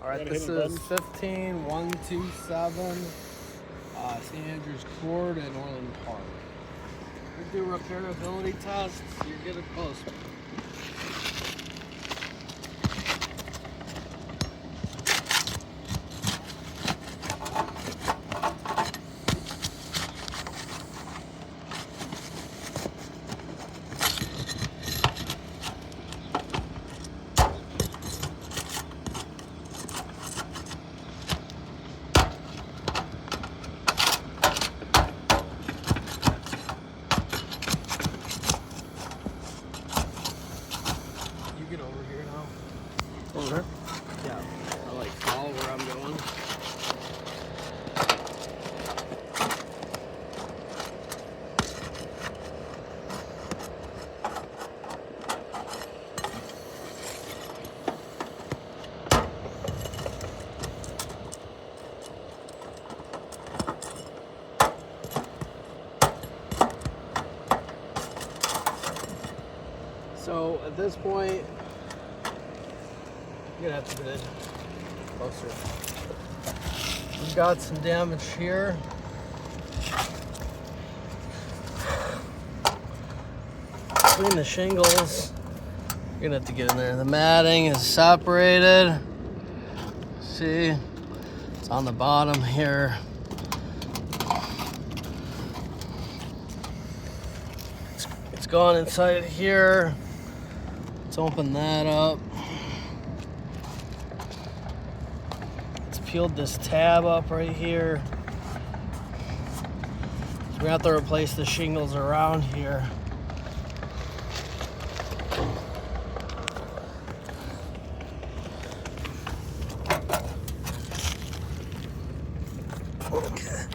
All right, this is 15127 St. Andrews Court at Orland Park. We do repairability tests. You're getting close. Get over here now. Over there? Yeah. I like follow where I'm going. So at this point, you're gonna have to get in closer. We've got some damage here. Between the shingles, you're gonna have to get in there. The matting is separated. See, it's on the bottom here. It's gone inside here. Let's open that up. Peeled this tab up right here. So we have to replace the shingles around here. Okay.